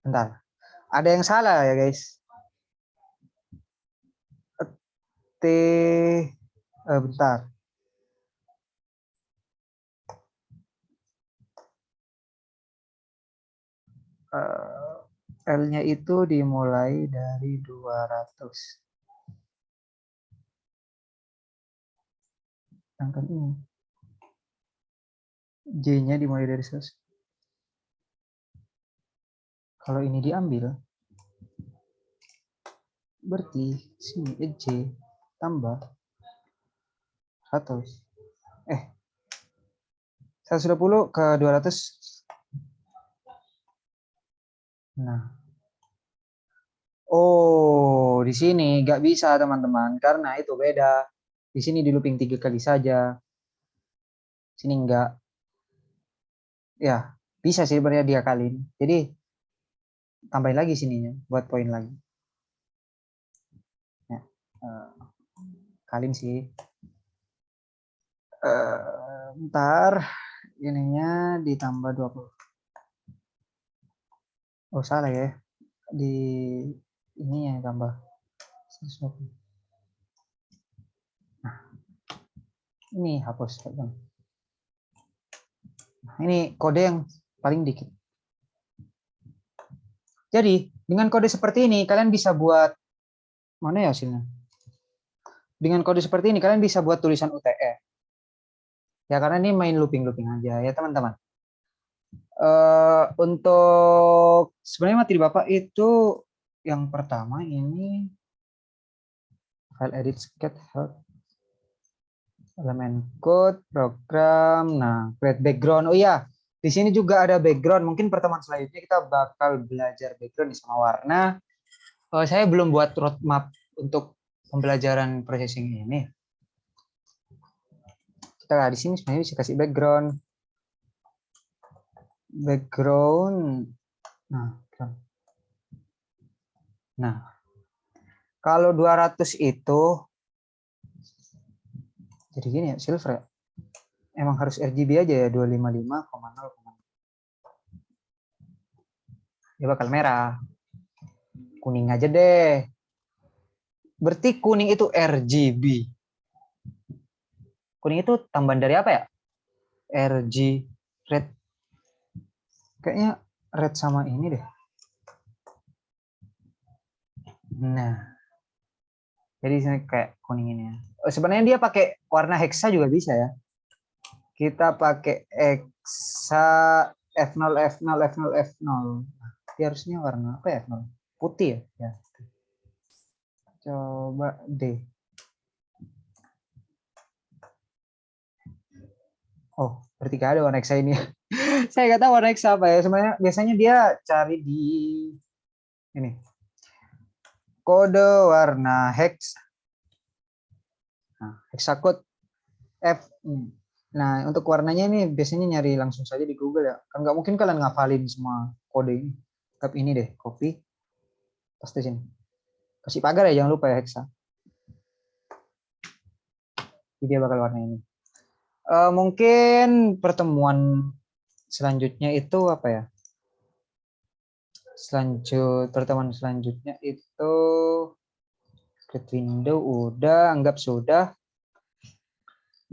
bentar. Ada yang salah ya, guys. Bentar. L-nya itu dimulai dari 200. Sedangkan ini. J-nya dimulai dari 100. Kalau ini diambil, berarti sini J tambah 100. 120 ke 200. Nah. Oh, di sini nggak bisa teman-teman karena itu beda. Di sini di looping 3 kali saja. Sini enggak. Ya, bisa sih sebenarnya dia kaliin. Jadi tambahin lagi sininya buat poin lagi. Ya, kaliin sih. Ntar ininya ditambah 20. Oh salah ya. Di ini yang tambah 120. Nah, ini hapus. Nah, ini kode yang paling dikit. Jadi dengan kode seperti ini kalian bisa buat mana ya hasilnya? Dengan kode seperti ini kalian bisa buat tulisan UTF. Ya karena ini main looping-looping aja ya teman-teman. Untuk sebenarnya materi Bapak itu yang pertama ini file edit sketch help elemen code program. Nah, create background. Oh iya, di sini juga ada background. Mungkin pertemuan selanjutnya kita bakal belajar background sama warna. Saya belum buat roadmap untuk pembelajaran processing ini. Kita di sini sebenarnya bisa kasih background. Nah, kalau 200 itu jadi gini ya, silver ya. Emang harus RGB aja ya 255,0. Dia bakal merah. Kuning aja deh. Berarti kuning itu RGB. Kuning itu tambahan dari apa ya? RG red. Kayaknya red sama ini deh. Nah. Jadi sini kayak kuning ini ya. Sebenarnya dia pakai warna hexa juga bisa ya. Kita pakai hexa F0 F0 F0 F0. Dia harusnya warna apa ya? F0. Putih ya. Coba deh. Oh, berarti gak ada warna hexa ini. Saya nggak tahu warna hexa apa ya. Sebenarnya biasanya dia cari di ini. Kode warna hexa. Nah, hexacode F. Nah, untuk warnanya ini biasanya nyari langsung saja di Google ya. Kan nggak mungkin kalian ngafalin semua kode ini. Tapi ini deh, copy, paste sini. Kasih pagar ya, jangan lupa ya hexa. Jadi dia bakal warna ini. Mungkin pertemuan selanjutnya itu apa ya? Pertemuan selanjutnya itu create window udah, anggap sudah.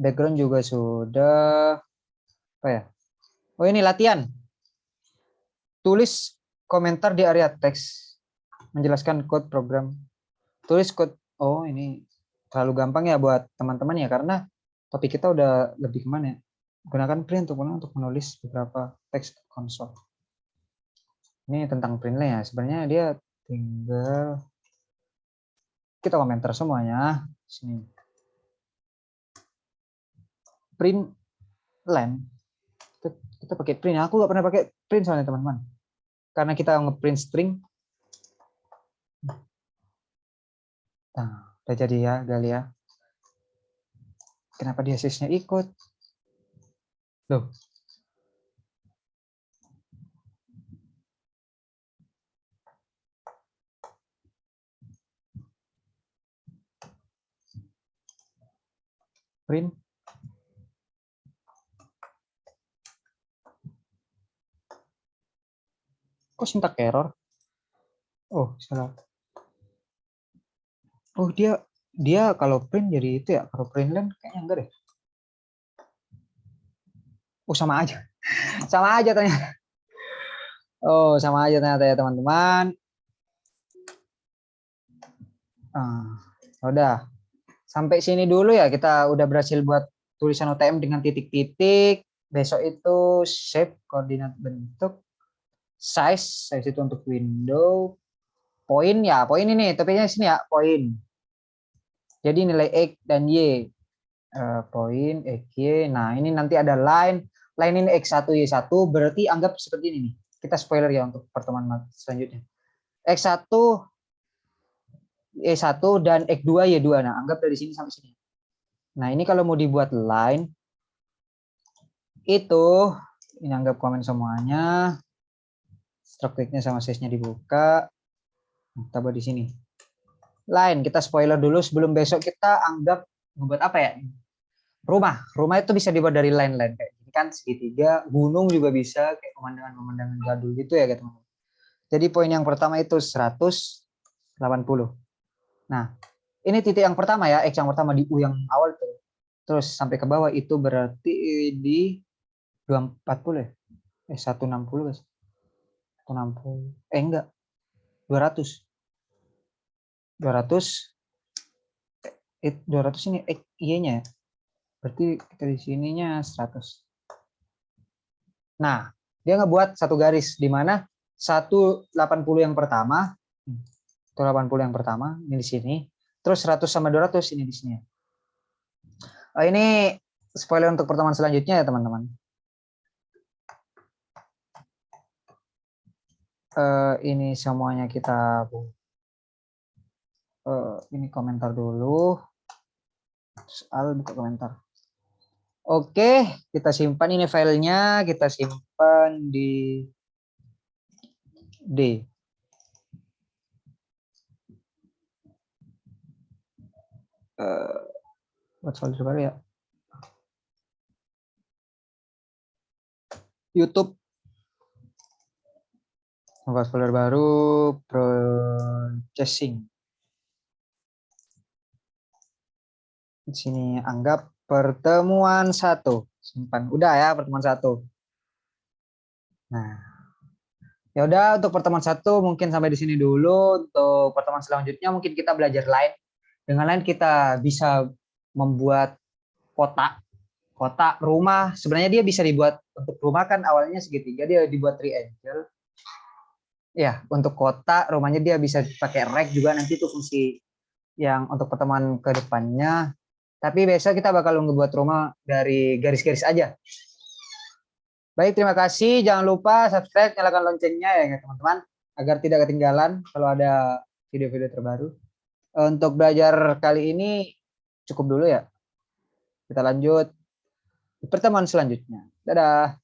Background juga sudah. Apa ya? Oh ini latihan. Tulis komentar di area teks. Menjelaskan code program. Tulis code. Oh ini terlalu gampang ya buat teman-teman ya. Karena topik kita udah lebih kemana ya. Gunakan print untuk menulis beberapa teks konsol. Ini tentang printnya ya. Sebenarnya dia tinggal kita komentar semuanya. Sini. Print len. Kita pakai print. Aku nggak pernah pakai print soalnya teman-teman. Karena kita ngeprint string. Nah, udah jadi ya, Galia. Kenapa dia sysnya ikut? Loh. Print. Kok syntax error? Oh, salah. Oh, dia kalau print jadi itu ya. Kalau print len kayaknya enggak deh. Oh, sama aja. Sama aja ternyata. Oh, sama aja ternyata ya, teman-teman. Udah. Sampai sini dulu ya. Kita udah berhasil buat tulisan UTM dengan titik-titik. Besok itu shape, koordinat bentuk, size itu untuk window, poin ya, poin ini, topiknya sini ya, poin. Jadi nilai X dan Y. Poin X, Y. Nah, ini nanti ada line ini X1, Y1, berarti anggap seperti ini nih. Kita spoiler ya untuk pertemuan selanjutnya. X1, E1 dan X2 Y2. Nah, anggap dari sini sampai sini. Nah, ini kalau mau dibuat line itu ini anggap komen semuanya. Stroke-nya sama size-nya dibuka. Kita buat di sini. Line, kita spoiler dulu sebelum besok kita anggap membuat apa ya? Rumah. Rumah itu bisa dibuat dari line-line kayak ini kan segitiga, gunung juga bisa kayak pemandangan-pemandangan jadul gitu ya, teman-teman. Jadi poin yang pertama itu 180. Nah, ini titik yang pertama ya, X yang pertama di U yang awal tuh. Terus sampai ke bawah itu berarti di 240 ya? 160 guys. 160. Enggak. 200. 200 200 ini Y-nya ya. Berarti kita di sininya 100. Nah, dia ngebuat satu garis di mana 180 yang pertama, 180 yang pertama ini di sini, terus 100 sama 200 ini di sini. Ini spoiler untuk pertemuan selanjutnya ya teman-teman. Ini semuanya kita ini komentar dulu. Soal buka komentar. Oke, kita simpan ini filenya, kita simpan di D. Buat folder baru ya. YouTube. Buat folder baru, processing. Di sini anggap pertemuan 1. Simpan. Udah ya pertemuan 1. Nah, ya udah untuk pertemuan 1 mungkin sampai di sini dulu. Untuk pertemuan selanjutnya mungkin kita belajar line. Dengan line kita bisa membuat kotak rumah. Sebenarnya dia bisa dibuat untuk rumah kan awalnya segitiga, dia dibuat triangle. Ya, untuk kotak rumahnya dia bisa pakai rack juga, nanti itu fungsi yang untuk pertemuan ke depannya. Tapi besok kita bakal ngebuat rumah dari garis-garis aja. Baik, terima kasih. Jangan lupa subscribe, nyalakan loncengnya ya teman-teman, agar tidak ketinggalan kalau ada video-video terbaru. Untuk belajar kali ini cukup dulu ya. Kita lanjut di pertemuan selanjutnya. Dadah.